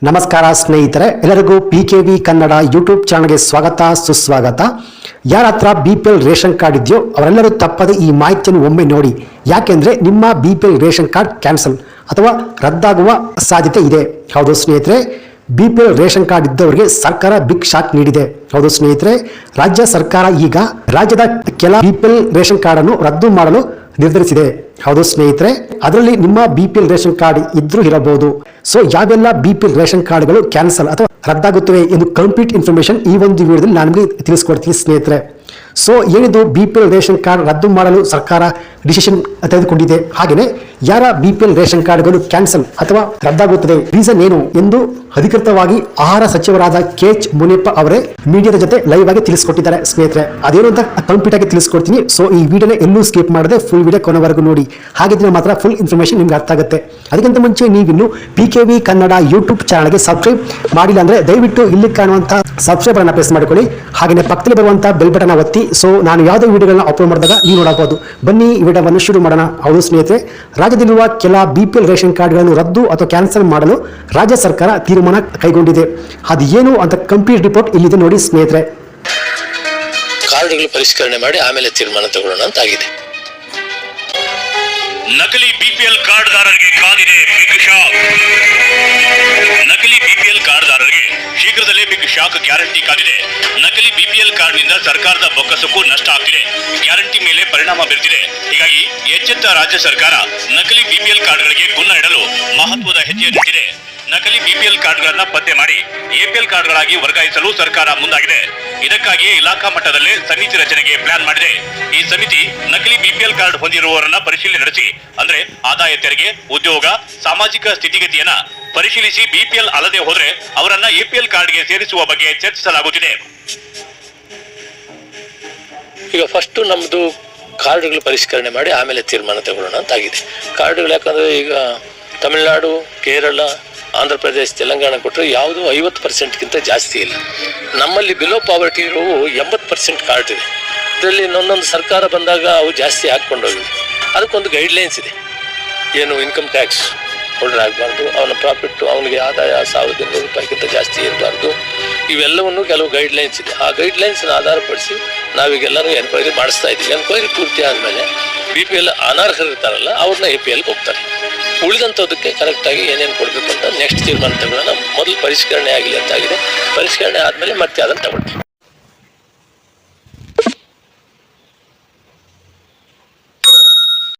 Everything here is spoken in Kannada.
ನಮಸ್ಕಾರ ಸ್ನೇಹಿತರೆ, ಎಲ್ಲರಿಗೂ PKV ಕನ್ನಡ ಯೂಟ್ಯೂಬ್ ಚಾನಲ್ಗೆ ಸ್ವಾಗತ ಸುಸ್ವಾಗತ. ಯಾರ ಹತ್ರ BPL ರೇಷನ್ ಕಾರ್ಡ್ ಇದೆಯೋ ಅವರೆಲ್ಲರೂ ತಪ್ಪದೆ ಈ ಮಾಹಿತಿಯನ್ನು ಒಮ್ಮೆ ನೋಡಿ. ಯಾಕೆಂದರೆ ನಿಮ್ಮ BPL ರೇಷನ್ ಕಾರ್ಡ್ ಕ್ಯಾನ್ಸಲ್ ಅಥವಾ ರದ್ದಾಗುವ ಸಾಧ್ಯತೆ ಇದೆ. ಹೌದು ಸ್ನೇಹಿತರೆ, BPL ರೇಷನ್ ಕಾರ್ಡ್ ಇದ್ದವರಿಗೆ ಸರ್ಕಾರ ಬಿಗ್ ಶಾಕ್ ನೀಡಿದೆ. ಹೌದು ಸ್ನೇಹಿತರೆ, ರಾಜ್ಯ ಸರ್ಕಾರ ಈಗ ರಾಜ್ಯದ ಕೆಲ BPL ರೇಷನ್ ಕಾರ್ಡ್ ಅನ್ನು ರದ್ದು ಮಾಡಲು ನಿರ್ಧರಿಸಿದೆ. ಹೌದು ಸ್ನೇಹಿತರೆ, ಅದರಲ್ಲಿ ನಿಮ್ಮ BPL ರೇಷನ್ ಕಾರ್ಡ್ ಇದ್ರೂ ಇರಬಹುದು. ಸೊ ಯಾವೆಲ್ಲ BPL ರೇಷನ್ ಕಾರ್ಡ್ಗಳು ಕ್ಯಾನ್ಸಲ್ ಅಥವಾ ರದ್ದಾಗುತ್ತವೆ ಎಂದು ಕಂಪ್ಲೀಟ್ ಇನ್ಫಾರ್ಮೇಶನ್ ಈ ಒಂದು ವಿಡಿಯೋದಲ್ಲಿ ನಾನು ನಿಮಗೆ ತಿಳಿಸ್ಕೊಡ್ತೀನಿ ಸ್ನೇಹಿತರೆ. ಸೊ ಏನಿದು BPL ರೇಷನ್ ಕಾರ್ಡ್ ರದ್ದು ಮಾಡಲು ಸರ್ಕಾರ ಡಿಸಿಷನ್ ತೆಗೆದುಕೊಂಡಿದೆ, ಹಾಗೆಯೇ ಯಾರ BPL ರೇಷನ್ ಕಾರ್ಡ್ಗಳು ಕ್ಯಾನ್ಸಲ್ ಅಥವಾ ರದ್ದಾಗುತ್ತದೆ, ರೀಸನ್ ಏನು ಎಂದು ಅಧಿಕೃತವಾಗಿ ಆಹಾರ ಸಚಿವರಾದ KH ಮುನಿಯಪ್ಪ ಅವರೇ ಮೀಡಿಯಾದ ಜೊತೆ ಲೈವ್ ಆಗಿ ತಿಳಿಸ್ಕೊಟ್ಟಿದ್ದಾರೆ ಸ್ನೇಹಿತರೆ. ಅದೇನು ಅಂತ ಕಂಪ್ಲೀಟ್ ಆಗಿ ತಿಳಿಸ್ಕೊಡ್ತೀನಿ. ಸೊ ಈ ವಿಡಿಯೋನ ಎಲ್ಲೂ ಸ್ಕಿಪ್ ಮಾಡದೆ ಫುಲ್ ವಿಡಿಯೋ ಕೊನೆವರೆಗೂ ನೋಡಿ, ಹಾಗಿದ್ರೆ ಮಾತ್ರ ಫುಲ್ ಇನ್ಫಾರ್ಮೇಶನ್ ನಿಮ್ಗೆ ಅರ್ಥ ಆಗುತ್ತೆ. ಅದಕ್ಕಿಂತ ಮುಂಚೆ ನೀವಿನ್ನು PKV ಕನ್ನಡ ಯೂಟ್ಯೂಬ್ ಚಾನಲ್ಗೆ ಸಬ್ಸ್ಕ್ರೈಬ್ ಮಾಡಿಲ್ಲ ಅಂದ್ರೆ ದಯವಿಟ್ಟು ಇಲ್ಲಿ ಕಾಣುವಂತಹ ಸಬ್ಸ್ಕ್ರೈಬ್ ಅನ್ನು ಪ್ರೆಸ್ ಮಾಡಿಕೊಳ್ಳಿ, ಹಾಗೆಯೇ ಪಕ್ಕದಲ್ಲಿ ಬರುವಂತಹ ಬೆಲ್ ಬಟನ್ ಒತ್ತಿ. ಸೊ ನಾನು ಯಾವುದೇ ವಿಡಿಯೋಗಳನ್ನ ಅಪ್ಲೋಡ್ ಮಾಡಿದಾಗ ನೀವು ನೋಡಬಹುದು. ಬನ್ನಿ ಈ ವಿಡಿಯೋವನ್ನು ಶುರು ಮಾಡೋಣ. ಹೌದು ಸ್ನೇಹಿತರೆ, ರಾಜ್ಯದಲ್ಲಿರುವ ಕೆಲ BPL ರೇಷನ್ ಕಾರ್ಡ್ಗಳನ್ನು ರದ್ದು ಅಥವಾ ಕ್ಯಾನ್ಸಲ್ ಮಾಡಲು ರಾಜ್ಯ ಸರ್ಕಾರ ತೀರ್ಮಾನ ಕೈಗೊಂಡಿದೆ. ಅದು ಏನು ಅಂತ ಕಂಪ್ಲೀಟ್ ರಿಪೋರ್ಟ್ ಇಲ್ಲಿದೆ ನೋಡಿ ಸ್ನೇಹಿತರೆ. ಕಾರ್ಡ್ಗಳು ಪರಿಷ್ಕರಣೆ ಮಾಡಿ ಆಮೇಲೆ ತೀರ್ಮಾನ ತಗೊಳ್ಳೋಣ ಅಂತ ಆಗಿದೆ. ನಕಲಿ BPL ಕಾರ್ಡ್ದಾರರಿಗೆ ಕಾದಿದೆ ಬಿಗ್ ಶಾಕ್. ನಕಲಿ BPL ಕಾರ್ಡ್ದಾರರಿಗೆ ಶೀಘ್ರದಲ್ಲೇ ಬಿಗ್ ಶಾಕ್ ಗ್ಯಾರಂಟಿ ಕಾದಿದೆ. ನಕಲಿ BPL ಕಾರ್ಡ್ನಿಂದ ಸರ್ಕಾರದ ಬೊಕ್ಕಸಕ್ಕೂ ನಷ್ಟ ಆಗ್ತಿದೆ, ಗ್ಯಾರಂಟಿ ಮೇಲೆ ಪರಿಣಾಮ ಬೀರ್ತಿದೆ. ಹೀಗಾಗಿ ಎಚ್ಚೆತ್ತ ರಾಜ್ಯ ಸರ್ಕಾರ ನಕಲಿ BPL ಕಾರ್ಡ್ಗಳಿಗೆ ಗುನ್ನ ಇಡಲು ಮಹತ್ವದ ಹೆಜ್ಜೆ ಇಟ್ಟಿದೆ. ನಕಲಿ BPL ಕಾರ್ಡ್ಗಳನ್ನ ಪತ್ತೆ ಮಾಡಿ APL ಕಾರ್ಡ್ಗಳಾಗಿ ವರ್ಗಾಯಿಸಲು ಸರ್ಕಾರ ಮುಂದಾಗಿದೆ. ಇದಕ್ಕಾಗಿಯೇ ಇಲಾಖಾ ಮಟ್ಟದಲ್ಲೇ ಸಮಿತಿ ರಚನೆಗೆ ಪ್ಲಾನ್ ಮಾಡಿದೆ. ಈ ಸಮಿತಿ ನಕಲಿ BPL ಕಾರ್ಡ್ ಹೊಂದಿರುವವರನ್ನ ಪರಿಶೀಲನೆ ನಡೆಸಿ, ಅಂದ್ರೆ ಆದಾಯ ತೆರಿಗೆ, ಉದ್ಯೋಗ, ಸಾಮಾಜಿಕ ಸ್ಥಿತಿಗತಿಯನ್ನ ಪರಿಶೀಲಿಸಿ BPL ಅಲ್ಲದೆ ಹೋದ್ರೆ ಅವರನ್ನ APL ಕಾರ್ಡ್ಗೆ ಸೇರಿಸುವ ಬಗ್ಗೆ ಚರ್ಚಿಸಲಾಗುತ್ತಿದೆ. ಈಗ ಫಸ್ಟ್ ನಮ್ದು ಕಾರ್ಡ್ಗಳು ಪರಿಷ್ಕರಣೆ ಮಾಡಿ ಆಮೇಲೆ ತೀರ್ಮಾನ ತಗೊಳ್ಳೋಣ ಅಂತ ಆಗಿದೆ. ಕಾರ್ಡ್ಗಳು ಯಾಕಂದ್ರೆ ಈಗ ತಮಿಳುನಾಡು, ಕೇರಳ, ಆಂಧ್ರ ಪ್ರದೇಶ, ತೆಲಂಗಾಣ ಕೊಟ್ಟರೆ ಯಾವುದು 50%ಗಿಂತ ಜಾಸ್ತಿ ಇಲ್ಲ. ನಮ್ಮಲ್ಲಿ ಬಿಲೋ ಪಾವರ್ಟಿ ಇರುವು 80% ಕಾರ್ಡ್ ಇದೆ. ಇದರಲ್ಲಿ ಒಂದೊಂದು ಸರ್ಕಾರ ಬಂದಾಗ ಅವು ಜಾಸ್ತಿ ಹಾಕ್ಕೊಂಡೋಗಿವೆ. ಅದಕ್ಕೊಂದು ಗೈಡ್ಲೈನ್ಸ್ ಇದೆ. ಏನು ಇನ್ಕಮ್ ಟ್ಯಾಕ್ಸ್ ಹೋಲ್ಡರ್ ಆಗಬಾರ್ದು, ಅವನ ಪ್ರಾಫಿಟ್, ಅವನಿಗೆ ಆದಾಯ 1200 ರೂಪಾಯಿಗಿಂತ ಜಾಸ್ತಿ ಇರಬಾರ್ದು. ಇವೆಲ್ಲವನ್ನು ಕೆಲವು ಗೈಡ್ಲೈನ್ಸ್ ಇದೆ. ಆ ಗೈಡ್ಲೈನ್ಸ್ನ ಆಧಾರಪಡಿಸಿ ನಾವೀಗೆಲ್ಲರೂ ಎನ್ಕ್ವೈರಿ ಮಾಡಿಸ್ತಾ ಇದ್ದೀವಿ. ಎನ್ಕ್ವೈರಿ ಪೂರ್ತಿ ಆದಮೇಲೆ BPL ಅನರ್ಹರು ಇರ್ತಾರಲ್ಲ ಅವ್ರನ್ನ APLಗೆ ಹೋಗ್ತಾರೆ. ಉಳಿದಂಥದ್ದಕ್ಕೆ ಕರೆಕ್ಟಾಗಿ ಏನೇನು ಕೊಡಬೇಕು ಅಂತ ನೆಕ್ಸ್ಟ್ ತೀರ್ಮಾನ ತಗೊಳ್ಳೋಣ. ಮೊದಲು ಪರಿಷ್ಕರಣೆ ಆಗಲಿ ಅಂತ ಆಗಿದೆ. ಪರಿಷ್ಕರಣೆ ಆದಮೇಲೆ ಮತ್ತೆ ಅದನ್ನು ತಗೊಳ್ತೀವಿ.